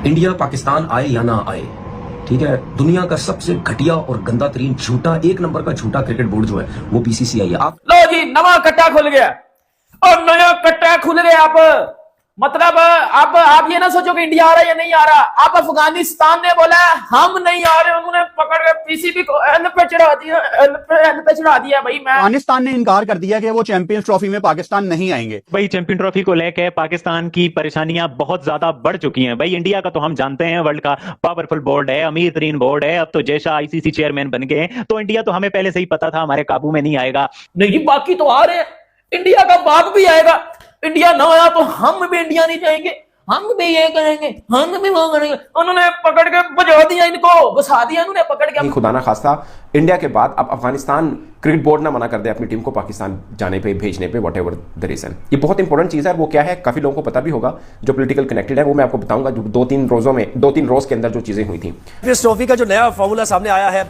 India Pakistan आए या ना आए, ठीक है, दुनिया का सबसे घटिया और गंदा तरीन झूठा, एक नंबर का झूठा क्रिकेट बोर्ड जो है वो बीसीसीआई है। आप लो जी, नवा कट्टा खुल गया और नया कट्टा खुल गया। आप मतलब अब आप ये ना सोचो कि इंडिया आ रहा है या नहीं आ रहा। अब अफगानिस्तान ने बोला हम नहीं आ रहे, उन्होंने पकड़ के पीसीबी को एल पे चढ़ा दिया, एल पे चढ़ा दिया। भाई मैं अफगानिस्तान ने इनकार कर दिया कि वो चैंपियंस ट्रॉफी में पाकिस्तान नहीं आएंगे। भाई चैंपियन ट्रॉफी को लेकर पाकिस्तान की परेशानियां बहुत ज्यादा बढ़ चुकी हैं। भाई इंडिया का तो हम जानते हैं वर्ल्ड का पावरफुल बोर्ड है, अमीर तरीन बोर्ड है। अब तो जैसा आईसीसी चेयरमैन बन गए, तो इंडिया तो हमें पहले से ही पता था हमारे काबू में नहीं आएगा। नहीं, बाकी तो आ रहे हैं, इंडिया का बाग भी आएगा। इंडिया ना आया तो हम भी इंडिया नहीं जाएंगे, हम भी ये करेंगे, हम भी वो करेंगे। उन्होंने पकड़ के बजा दिया, इनको घुसा दिया उन्होंने पकड़ के। खुदा ना खास्ता इंडिया के बाद अब अफगानिस्तान क्रिकेट बोर्ड ना मना कर दे अपनी टीम को पाकिस्तान जाने पे, भेजने पे, व्हाटएवर द रीजन। ये बहुत इंपॉर्टेंट चीज़ है। वो क्या है, काफ़ी लोगों को पता भी होगा जो पॉलिटिकल कनेक्टेड है। वो मैं आपको बताऊंगा जो दो तीन रोज के अंदर जो चीज़ें हुई थी। इस ट्रॉफी का जो नया फॉर्मूला सामने आया है,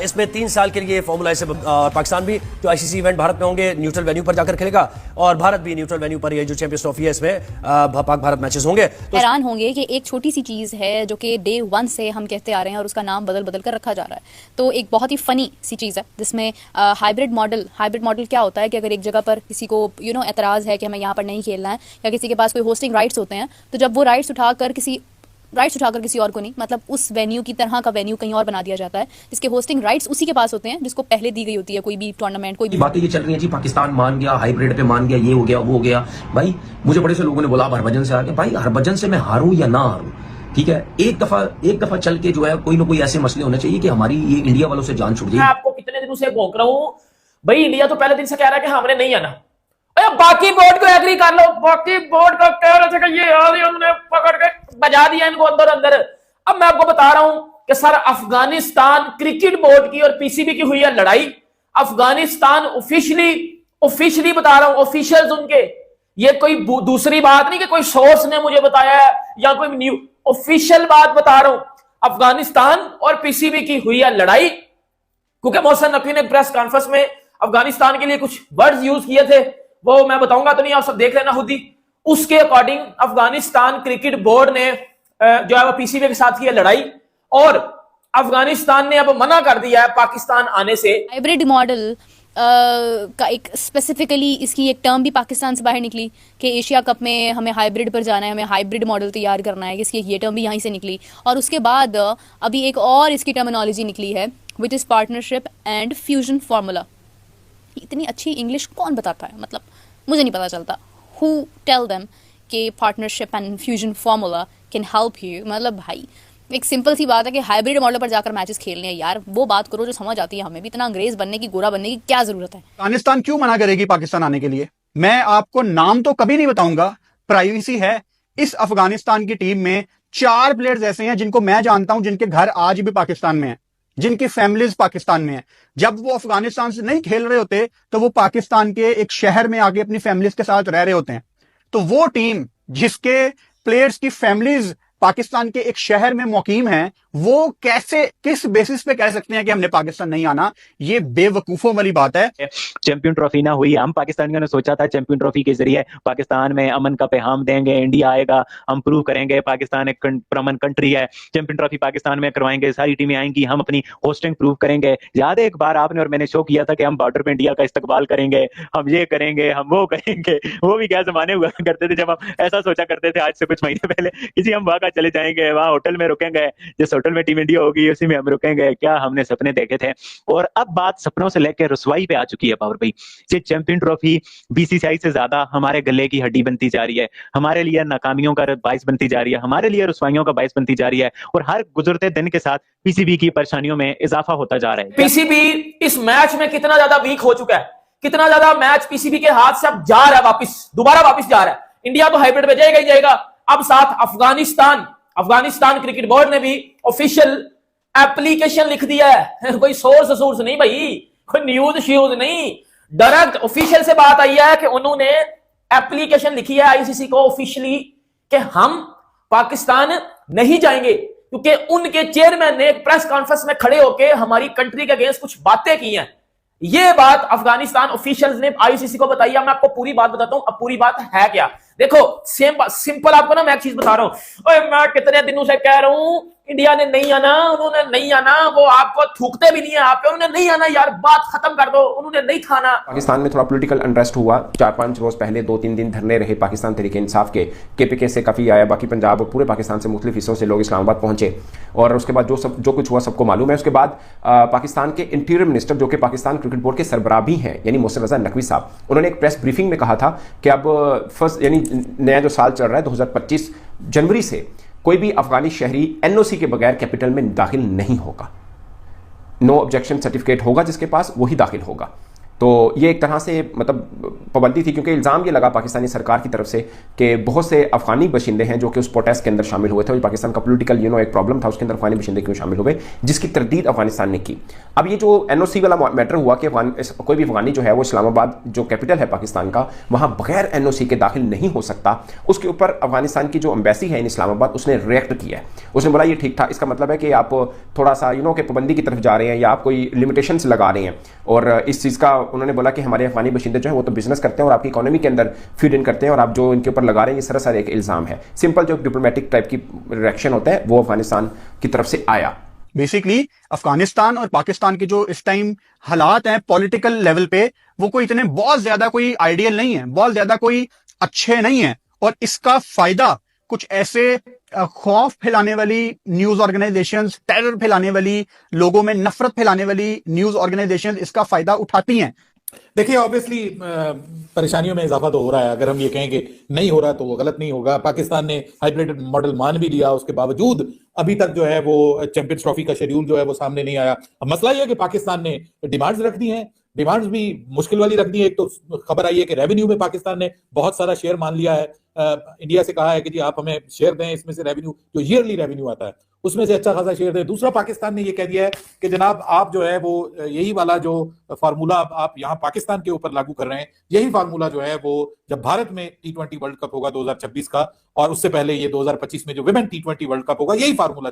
इसमें 3 साल के लिए फॉर्मूला इसे पाकिस्तान भी जो आईसीसी इवेंट भारत में होंगे न्यूट्रल वेन्यू पर जाकर खेलेगा, और भारत भी न्यूट्रल वेन्यू पर ये जो चैंपियंस ट्रॉफी है इसमें पाक भारत मैचेस होंगे। तो हैरान होंगे कि एक छोटी सी चीज़ है जो कि डे 1 से हम कहते आ रहे हैं और उसका नाम बदल बदल कर रखा जा रहा है। तो एक बहुत ही फनी सी चीज़ है जिसमें हाइब्रिड मॉडल क्या होता है कि अगर एक जगह पर किसी को एतराज़ है कि हमें यहाँ पर नहीं खेलना है, या किसी के पास कोई होस्टिंग राइट्स होते हैं, तो जब वो राइट्स उठाकर किसी और को नहीं, मतलब उस वेन्यू की तरह का वेन्यू कहीं और बना दिया जाता है जिसके होस्टिंग राइट्स उसी के पास होते हैं जिसको पहले दी गई होती है कोई भी टूर्नामेंट। कोई भी बातें ये चल रही है जी, पाकिस्तान मान गया, हाइब्रिड पे मान गया, ये हो गया, वो हो गया। भाई मुझे बड़े से लोगों ने बोला हरभजन से आके, भाई हरभजन से मैं हारूं या ना हारूं, ठीक है, एक दफा चल के जो है कोई ना कोई ऐसे मसले होने चाहिए कि हमारी ये इंडिया वालों से जान छूट जाए। मैं आपको कितने दिनों से भोंक रहा हूं, भाई इंडिया तो पहले दिन से कह रहा है कि हमने नहीं आना। अरे बाकी बोर्ड को एग्री कर लो, बाकी बोर्ड का कह रहे थे कि ये आ रही, उन्होंने पकड़ के बजा दिया इनको अंदर। अब मैं आपको बता रहा हूं कि सर अफगानिस्तान क्रिकेट बोर्ड की और पीसीबी की हुई है लड़ाई। अफगानिस्तान ऑफिशियली बता रहा हूं, ऑफिशियल्स उनके, ये कोई दूसरी बात नहीं कि कोई सोर्स ने मुझे बताया है या कोई न्यू, ऑफिशियल बात बता रहा हूं। अफगानिस्तान और पीसीबी की हुई है लड़ाई, क्योंकि मोहसिन नकवी ने प्रेस कॉन्फ्रेंस में अफगानिस्तान के लिए कुछ वर्ड्स यूज किए थे, वो मैं बताऊंगा तो नहीं, आप सब देख लेना खुद ही। उसके अकॉर्डिंग अफगानिस्तान क्रिकेट बोर्ड ने जो है वो पीसीबी के साथ की है लड़ाई, और अफगानिस्तान ने अब मना कर दिया है पाकिस्तान आने से। हाइब्रिड मॉडल का एक स्पेसिफिकली इसकी एक टर्म भी पाकिस्तान से बाहर निकली कि एशिया कप में हमें हाइब्रिड पर जाना है, हमें हाइब्रिड मॉडल तैयार करना है, इसकी ये टर्म भी यहीं से निकली। और उसके बाद अभी एक और इसकी टर्मिनोलॉजी निकली है which is partnership and fusion formula. इतनी अच्छी इंग्लिश कौन बताता है, मतलब मुझे नहीं पता चलता। हु टेल देम कि partnership and fusion formula can help you. मतलब भाई एक सिंपल सी बात है कि हाइब्रिड मॉडल पर जाकर मैचेस खेलने हैं यार, वो बात करो जो समझ आती है हमें भी। इतना अंग्रेज बनने की, गोरा बनने की क्या जरूरत है। अफगानिस्तान क्यों मना करेगी पाकिस्तान आने के लिए? मैं आपको नाम तो कभी नहीं बताऊंगा, प्राइवेसी है। इस अफगानिस्तान की टीम में 4 प्लेयर्स ऐसे हैं जिनको मैं जानता हूं, जिनके घर आज भी पाकिस्तान में है, जिनकी फैमिलीज पाकिस्तान में है। जब वो अफगानिस्तान से नहीं खेल रहे होते तो वो पाकिस्तान के एक शहर में आके अपनी फैमिलीज के साथ रह रहे होते हैं। तो वो टीम जिसके प्लेयर्स की फैमिलीज पाकिस्तान के एक शहर में मुकीम है, वो कैसे, किस बेसिस पे कह सकते हैं कि हमने पाकिस्तान नहीं आना? ये बेवकूफों वाली बात है। चैंपियन ट्रॉफी ना हुई, हम पाकिस्तानियों ने सोचा था चैंपियन ट्रॉफी के जरिए पाकिस्तान में अमन का पैगाम देंगे, इंडिया आएगा, हम प्रूव करेंगे पाकिस्तान एक अमन कंट्री है, चैंपियन ट्रॉफी पाकिस्तान में करवाएंगे, सारी टीमें आएंगी, हम अपनी होस्टिंग प्रूव करेंगे। याद है एक बार आपने और मैंने शो किया था कि हम बॉर्डर पे इंडिया का इस्तकबाल करेंगे, हम ये करेंगे, हम वो करेंगे। वो भी क्या जमाने हुआ करते थे जब हम ऐसा सोचा करते थे। आज से कुछ महीने पहले किसी हम वहां चले जाएंगे, वहां होटल में रुकेंगे, जिस होटल में टीम इंडिया होगी उसी में हम रुकेंगे। क्या हमने सपने देखे थे। और अब बात सपनों से लेकर रसवाई पे आ चुकी है पावर भाई। ये चैंपियन ट्रॉफी बीसीसीआई से ज्यादा हमारे गले की हड्डी बनती जा रही है, हमारे लिए नाकामियों का बाइस बनती जा रही है, हमारे लिए रसवाइयों का बाइस बनती जा रही है, और हर गुजरते दिन के साथ पीसीबी की परेशानियों में इजाफा होता जा रहा है। पीसीबी इस मैच में कितना ज्यादा वीक हो चुका है, कितना ज्यादा मैच पीसीबी के हाथ से अब जा रहा है, दोबारा वापस जा रहा है। इंडिया तो हाइब्रिड में जाएगा ही जाएगा। अब साथ अफगानिस्तान क्रिकेट बोर्ड ने भी ऑफिशियल एप्लीकेशन लिख दिया है। कोई सोर्स नहीं भाई, कोई न्यूज नहीं, डायरेक्ट ऑफिशियल से बात आई है कि उन्होंने एप्लीकेशन लिखी है आईसीसी को ऑफिशियली कि हम पाकिस्तान नहीं जाएंगे, क्योंकि उनके चेयरमैन ने एक प्रेस कॉन्फ्रेंस में खड़े होकर हमारी कंट्री के अगेंस्ट कुछ बातें की हैं। ये बात अफगानिस्तान ऑफिशियल्स ने आईसीसी को बताई है। मैं आपको पूरी बात बताता हूं। अब पूरी बात है क्या, देखो सिंपल आपको ना मैं एक चीज बता रहा हूं, ओए मैं कितने दिनों से कह रहा हूं इंडिया ने नहीं आना, उन्होंने नहीं आना, वो आपको थूकते भी नहीं है आप पे, उन्होंने नहीं आना यार, बात खत्म कर दो, उन्होंने नहीं खाना। पाकिस्तान में थोड़ा पॉलिटिकल अनरेस्ट हुआ, 4-5 रोज पहले 2-3 दिन धरने रहे पाकिस्तान तहरीक इंसाफ के, केपीके से काफ़ी आया, बाकी पंजाब और पूरे पाकिस्तान से मुख्तलिफ हिस्सों से लोग इस्लामाबाद पहुंचे और उसके बाद जो कुछ हुआ सबको मालूम है। उसके बाद पाकिस्तान के इंटीरियर मिनिस्टर जो कि पाकिस्तान क्रिकेट बोर्ड के सरबराह भी हैं यानी मोहसिन रजा नकवी साहब, उन्होंने एक प्रेस ब्रीफिंग में कहा था कि अब फर्स्ट यानी नया जो साल चल रहा है 2025 जनवरी से कोई भी अफगानी शहरी एनओसी के बगैर कैपिटल में दाखिल नहीं होगा, नो ऑब्जेक्शन सर्टिफिकेट होगा जिसके पास वही दाखिल होगा। तो ये एक तरह से मतलब पाबंदी थी, क्योंकि इल्ज़ाम ये लगा पाकिस्तानी सरकार की तरफ से कि बहुत से अफगानी बशिंदे हैं जो कि उस प्रोटेस्ट के अंदर शामिल हुए थे और पाकिस्तान का पॉलिटिकल एक प्रॉब्लम था, उसके अंदर अफगानी बशिंदे क्यों शामिल हुए, जिसकी तरदीद अफगानिस्तान ने की। अब ये जो एनओसी वाला मैटर हुआ कि कोई भी अफगानी जो है वो इस्लामाबाद जो कैपिटल है पाकिस्तान का वहाँ बगैर एनओसी के दाखिल नहीं हो सकता, उसके ऊपर अफगानिस्तान की जो एम्बेसी है इन इस्लामाबाद उसने रिएक्ट किया है। उसने बोला ये ठीक था, इसका मतलब है कि आप थोड़ा सा कि पाबंदी की तरफ जा रहे हैं या आप कोई लिमिटेशंस लगा रहे हैं, और इस चीज़ का उन्होंने बोला कि हमारे अफगानी बशिंदे जो है वो तो बिजनेस करते हैं और आपकी इकोनॉमी के अंदर फीड इन करते हैं और आप जो इनके ऊपर लगा रहे हैं ये सरासर एक इल्ज़ाम है। सिंपल जो डिप्लोमेटिक टाइप की रिएक्शन होता है वो अफगानिस्तान की तरफ से आया। बेसिकली अफगानिस्तान और पाकिस्तान के जो इस टाइम हालात हैं पॉलिटिकल लेवल पे, वो कोई इतने बहुत ज्यादा कोई आइडियल नहीं है, बहुत ज्यादा कोई अच्छे नहीं है, और इसका फायदा कुछ ऐसे खौफ फैलाने वाली न्यूज ऑर्गेनाइजेशंस, टेरर फैलाने वाली, लोगों में नफरत फैलाने वाली न्यूज ऑर्गेनाइजेशंस इसका फायदा उठाती हैं। देखिए ऑब्वियसली परेशानियों में इजाफा तो हो रहा है, अगर हम ये कहें कि नहीं हो रहा तो वो गलत नहीं होगा। पाकिस्तान ने हाइब्रिड मॉडल मान भी लिया, उसके बावजूद अभी तक जो है वो चैंपियंस ट्रॉफी का शेड्यूल जो है वो सामने नहीं आया। अब मसला ये है कि पाकिस्तान ने डिमांड्स रख दी हैं, डिमांड्स भी मुश्किल वाली रख दी है। एक तो खबर आई है कि रेवेन्यू में पाकिस्तान ने बहुत सारा शेयर मान लिया है, इंडिया से कहा है कि जी आप हमें शेयर दें, इसमें से रेवेन्यू जो ईयरली रेवेन्यू आता है उसमें से अच्छा खासा शेयर दें। दूसरा पाकिस्तान ने ये कह दिया है कि जनाब आप जो है वो यही वाला जो फार्मूला आप यहाँ पाकिस्तान के ऊपर लागू कर रहे हैं, यही फार्मूला जो है वो जब भारत में T20 वर्ल्ड कप होगा 2026 का, और उससे पहले ये 2025 में जो विमेन T20 वर्ल्ड कप होगा, यही फार्मूला